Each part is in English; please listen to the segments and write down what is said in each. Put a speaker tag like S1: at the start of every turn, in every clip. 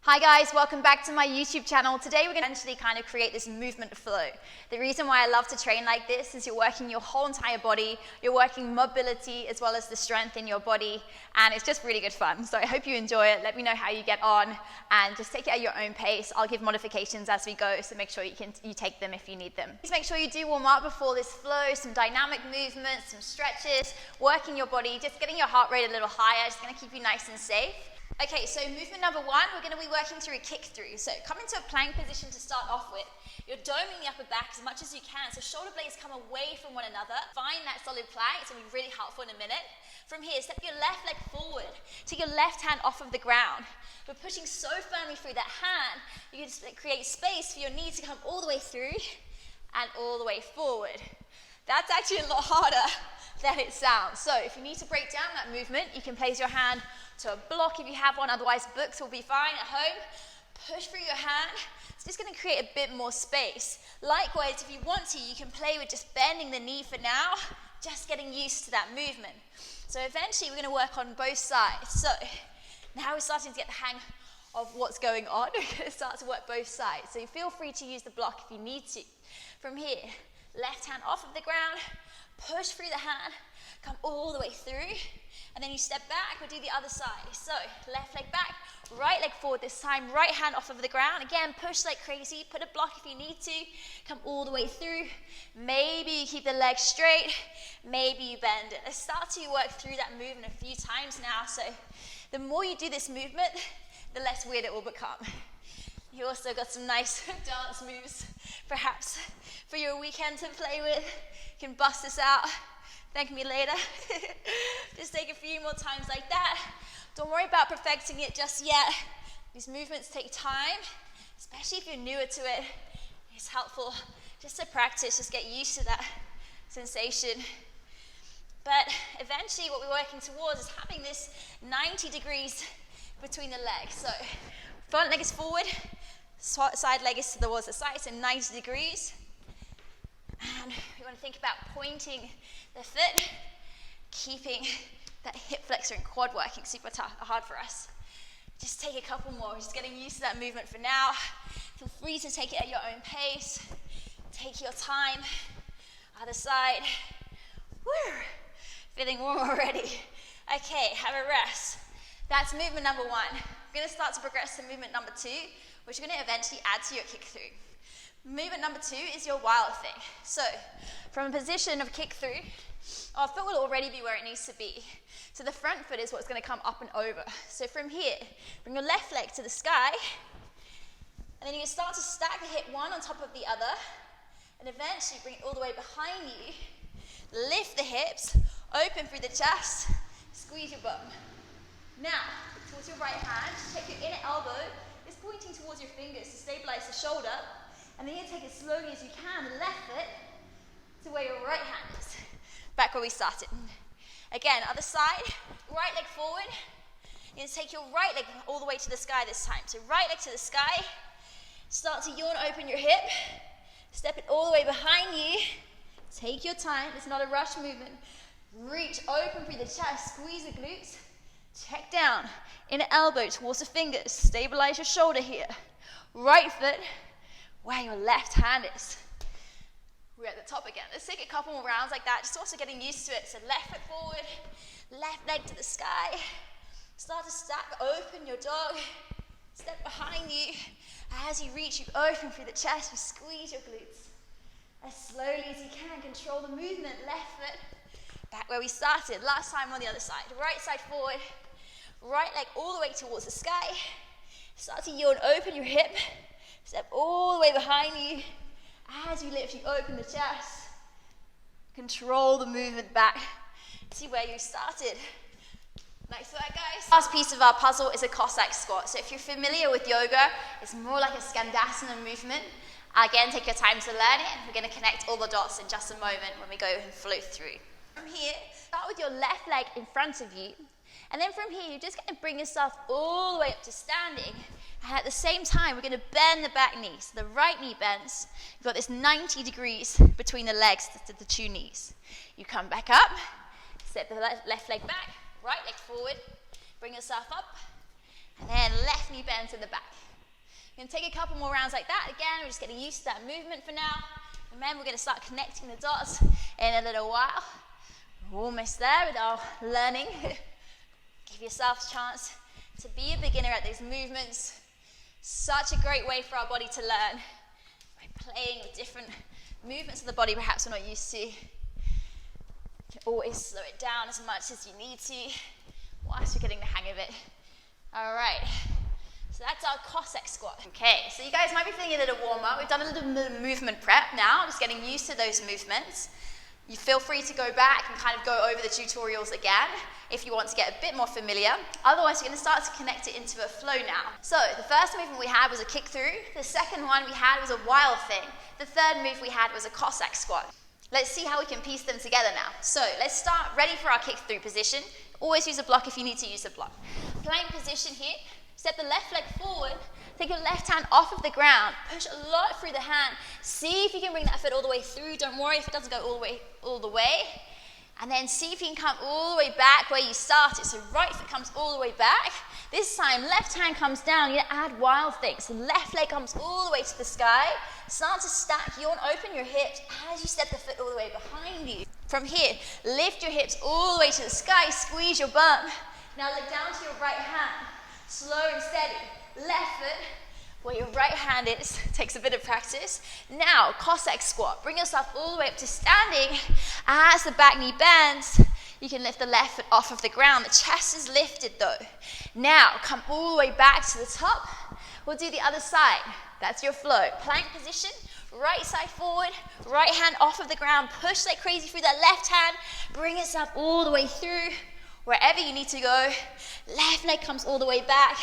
S1: Hi guys, welcome back to my YouTube channel. Today we're going to eventually kind of create this movement flow. The reason why I love to train like this is you're working your whole entire body, you're working mobility as well as the strength in your body, and it's just really good fun. So I hope you enjoy it. Let me know how you get on and just take it at your own pace. I'll give modifications as we go, so make sure you take them if you need them. Just make sure you do warm up before this flow, some dynamic movements, some stretches, working your body, just getting your heart rate a little higher. It's going to keep you nice and safe. Okay, so movement number one, we're going to be working through a kick through. So come into a plank position to start off with. You're doming the upper back as much as you can, so shoulder blades come away from one another. Find that solid plank, it's going to be really helpful in a minute. From here, step your left leg forward. Take your left hand off of the ground. We're pushing so firmly through that hand, you can just create space for your knee to come all the way through and all the way forward. That's actually a lot harder than it sounds. So if you need to break down that movement, you can place your hand to a block if you have one, otherwise books will be fine at home. Push through your hand. It's just going to create a bit more space. Likewise, if you want to, you can play with just bending the knee for now, just getting used to that movement. So eventually we're going to work on both sides. So now we're starting to get the hang of what's going on. We're going to start to work both sides. So feel free to use the block if you need to. From here, left hand off of the ground, push through the hand, come all the way through, and then you step back, we'll do the other side. So, left leg back, right leg forward this time, right hand off of the ground. Again, push like crazy, put a block if you need to, come all the way through. Maybe you keep the leg straight, maybe you bend it. Let's start to work through that movement a few times now. So, the more you do this movement, the less weird it will become. You also got some nice dance moves, perhaps, for your weekend to play with. You can bust this out. Thank me later. Just take a few more times like that. Don't worry about perfecting it just yet. These movements take time, especially if you're newer to it. It's helpful just to practice, just get used to that sensation. But eventually what we're working towards is having this 90 degrees between the legs. So front leg is forward, side leg is towards the side, so 90 degrees. And we want to think about pointing the foot, keeping that hip flexor and quad working super hard for us. Just take a couple more, just getting used to that movement for now. Feel free to take it at your own pace. Take your time. Other side. Woo! Feeling warm already. Okay, have a rest. That's movement number one. We're going to start to progress to movement number two, which we're going to eventually add to your kick through. Movement number two is your wild thing. So, from a position of kick through, our foot will already be where it needs to be. So the front foot is what's going to come up and over. So from here, bring your left leg to the sky, and then you can start to stack the hip one on top of the other, and eventually bring it all the way behind you. Lift the hips, open through the chest, squeeze your bum. Now, towards your right hand, take your inner elbow, is pointing towards your fingers to stabilize the shoulder. And then you take it slowly as you can, the left foot to where your right hand is. Back where we started. Again, other side, right leg forward. You're going to take your right leg all the way to the sky this time. So right leg to the sky. Start to yawn, open your hip. Step it all the way behind you. Take your time, it's not a rush movement. Reach open through the chest, squeeze the glutes. Check down, inner elbow towards the fingers. Stabilize your shoulder here. Right foot where your left hand is. We're at the top again. Let's take a couple more rounds like that, just also getting used to it. So left foot forward, left leg to the sky. Start to stack, open your dog. Step behind you. As you reach, you open through the chest, you squeeze your glutes. As slowly as you can, control the movement. Left foot, back where we started. Last time on the other side. Right side forward, right leg all the way towards the sky. Start to yawn, open your hip. Step all the way behind you. As you lift, you open the chest. Control the movement back. See where you started. Nice work, guys. Last piece of our puzzle is a Cossack Squat. So if you're familiar with yoga, it's more like a Skandasana movement. Again, take your time to learn it. We're going to connect all the dots in just a moment when we go and flow through. From here, start with your left leg in front of you. And then from here, you're just going to bring yourself all the way up to standing. And at the same time, we're going to bend the back knee. So the right knee bends. You've got this 90 degrees between the legs, the two knees. You come back up, step the left leg back, right leg forward, bring yourself up, And then left knee bends in the back. We're going to take a couple more rounds like that. Again, we're just getting used to that movement for now. Remember, we're going to start connecting the dots in a little while. We're almost there with our learning. Give yourself a chance to be a beginner at these movements. Such a great way for our body to learn by playing with different movements of the body perhaps we're not used to. You can always slow it down as much as you need to whilst you're getting the hang of it. All right. So that's our Cossack squat. Okay, so you guys might be feeling a little warm up. We've done a little bit of movement prep now, just getting used to those movements. You feel free to go back and kind of go over the tutorials again if you want to get a bit more familiar. Otherwise, you're going to start to connect it into a flow now. So the first movement we had was a kick through. The second one we had was a wild thing. The third move we had was a Cossack squat. Let's see how we can piece them together now. So let's start ready for our kick through position. Always use a block if you need to use a block. Plank position here. Step the left leg forward, take your left hand off of the ground, push a lot through the hand. See if you can bring that foot all the way through. Don't worry if it doesn't go all the way. And then see if you can come all the way back where you started. So right foot comes all the way back. This time, left hand comes down. You're gonna add wild things. So left leg comes all the way to the sky. Start to stack. You want to open your hips as you step the foot all the way behind you. From here, lift your hips all the way to the sky. Squeeze your bum. Now look down to your right hand. Slow and steady, left foot, where your right hand is, takes a bit of practice. Now, Cossack squat, bring yourself all the way up to standing. As the back knee bends, you can lift the left foot off of the ground. The chest is lifted though. Now, come all the way back to the top. We'll do the other side. That's your flow. Plank position, right side forward, right hand off of the ground. Push like crazy through that left hand. Bring yourself all the way through. Wherever you need to go, left leg comes all the way back.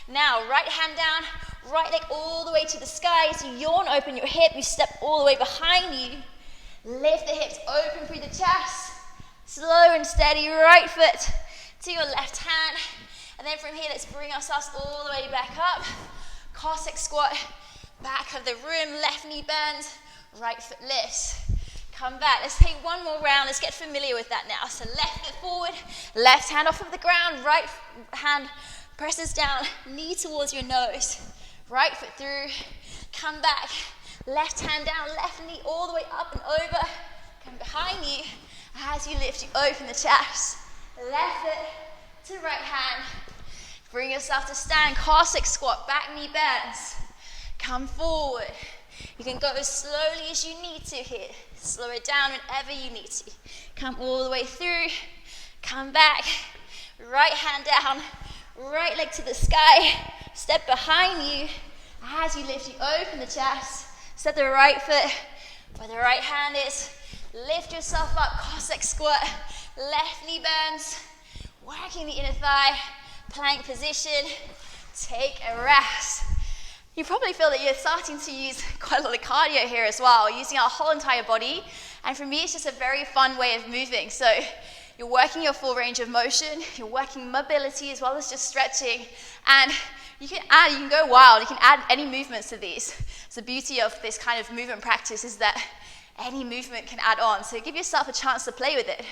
S1: Now, right hand down, right leg all the way to the sky. So you yawn, open your hip, you step all the way behind you. Lift the hips, open through the chest. Slow and steady, right foot to your left hand. And then from here, let's bring ourselves all the way back up. Cossack squat, back of the room, left knee bends, right foot lifts. Come back. Let's take one more round. Let's get familiar with that now. So left foot forward, left hand off of the ground, right hand presses down, knee towards your nose. Right foot through, come back. Left hand down, left knee all the way up and over. Come behind you. As you lift, you open the chest. Left foot to right hand. Bring yourself to stand. Cossack squat, back knee bends. Come forward. You can go as slowly as you need to here. Slow it down whenever you need to. Come all the way through. Come back. Right hand down. Right leg to the sky. Step behind you. As you lift, you open the chest. Step the right foot where the right hand is. Lift yourself up. Cossack squat. Left knee bends. Working the inner thigh. Plank position. Take a rest. You probably feel that you're starting to use quite a lot of cardio here as well, using our whole entire body. And for me, it's just a very fun way of moving. So you're working your full range of motion, you're working mobility as well as just stretching. And you can go wild, you can add any movements to these. So the beauty of this kind of movement practice is that any movement can add on. So give yourself a chance to play with it.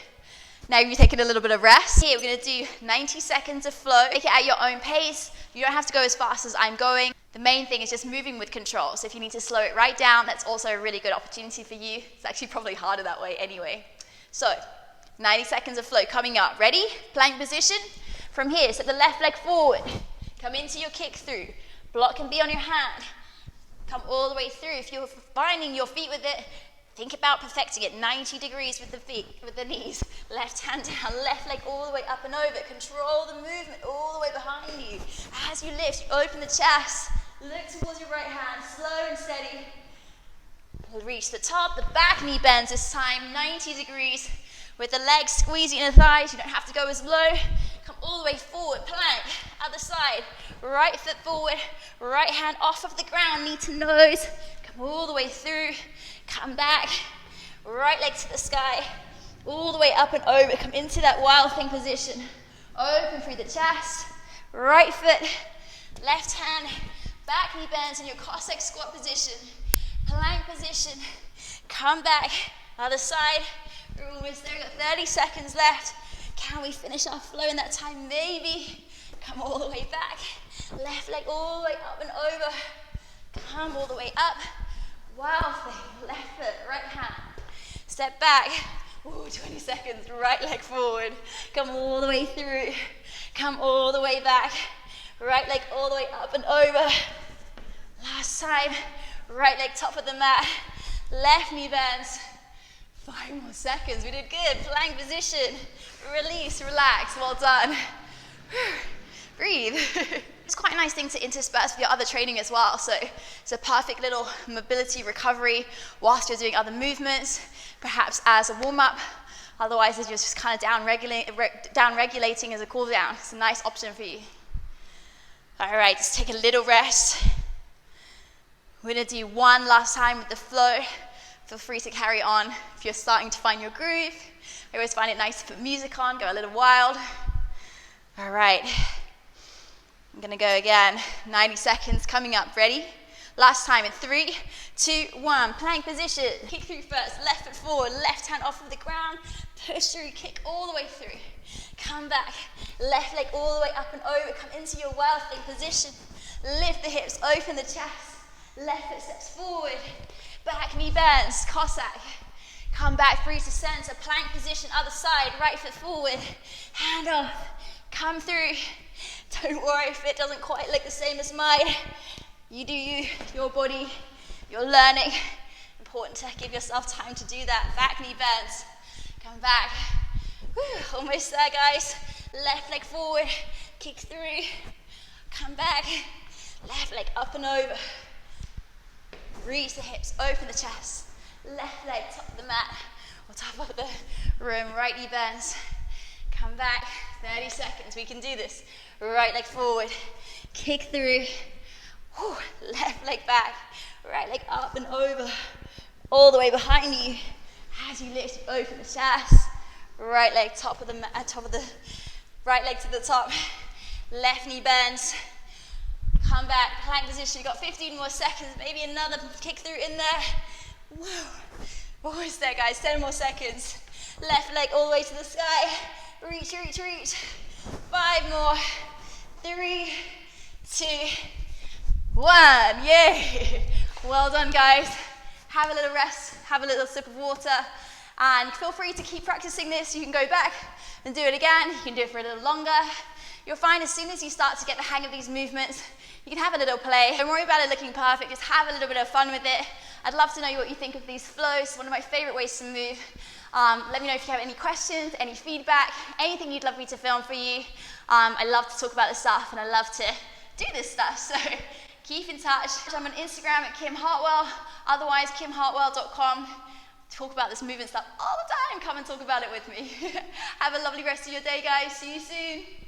S1: Now you've taken a little bit of rest. Here, we're gonna do 90 seconds of flow. Take it at your own pace. You don't have to go as fast as I'm going. The main thing is just moving with control. So if you need to slow it right down, that's also a really good opportunity for you. It's actually probably harder that way anyway. So 90 seconds of flow coming up. Ready? Plank position. From here, step the left leg forward. Come into your kick through. Block can be on your hand. Come all the way through. If you're finding your feet with it, think about perfecting it. 90 degrees with the feet, with the knees. Left hand down, left leg all the way up and over. Control the movement all the way behind you. As you lift, you open the chest. Look towards your right hand, slow and steady. Reach the top, the back knee bends this time, 90 degrees. With the legs squeezing the thighs, you don't have to go as low. Come all the way forward, plank, other side. Right foot forward, right hand off of the ground, knee to nose. Come all the way through, come back. Right leg to the sky, all the way up and over. Come into that wild thing position. Open through the chest, right foot, left hand, back knee bends in your Cossack squat position. Plank position, come back, other side. We're almost there, we've got 30 seconds left. Can we finish our flow in that time? Maybe. Come all the way back. Left leg all the way up and over. Come all the way up. Wild thing. Left foot, right hand. Step back. Ooh, 20 seconds. Right leg forward. Come all the way through. Come all the way back. Right leg all the way up and over. Last time. Right leg top of the mat. Left knee bends. 5 more seconds. We did good. Plank position. Release, relax. Well done. Breathe. It's quite a nice thing to intersperse with your other training as well. So it's a perfect little mobility recovery whilst you're doing other movements, perhaps as a warm-up. Otherwise, if you're just kind of down regulating as a cool down, it's a nice option for you. All right, just take a little rest. We're gonna do one last time with the flow. Feel free to carry on if you're starting to find your groove. I always find it nice to put music on, go a little wild. All right, I'm gonna go again. 90 seconds coming up, ready? Last time in 3, 2, 1, plank position. Kick through first, left foot forward, left hand off of the ground, push through, kick all the way through. Come back, left leg all the way up and over, come into your wild thing position. Lift the hips, open the chest, left foot steps forward, back knee bends, Cossack. Come back through to center, plank position, other side, right foot forward, hand off, come through. Don't worry if it doesn't quite look the same as mine. You do you, your body, you're learning. Important to give yourself time to do that. Back knee bends, come back. Whew, almost there, guys. Left leg forward, kick through, come back. Left leg up and over. Reach the hips, open the chest. Left leg top of the mat or top of the room. Right knee bends. Come back. 30 seconds. We can do this. Right leg forward. Kick through. Whew. Left leg back. Right leg up and over. All the way behind you. As you lift, open the chest. Right leg top of the mat. Right leg to the top. Left knee bends. Come back, plank position. You've got 15 more seconds, maybe another kick through in there. Whoa. Almost there, guys. 10 more seconds. Left leg all the way to the sky. Reach, reach, reach. 5 more. 3, 2, 1. Yay. Well done, guys. Have a little rest, have a little sip of water, and feel free to keep practicing this. You can go back and do it again. You can do it for a little longer. You'll find as soon as you start to get the hang of these movements, you can have a little play. Don't worry about it looking perfect, just have a little bit of fun with it. I'd love to know what you think of these flows, one of my favorite ways to move. Let me know if you have any questions, any feedback, anything you'd love me to film for you. I love to talk about this stuff and I love to do this stuff, so keep in touch. I'm on Instagram at Kim Hartwell, otherwise kimhartwell.com. Talk about this movement stuff all the time. Come and talk about it with me. Have a lovely rest of your day, guys. See you soon.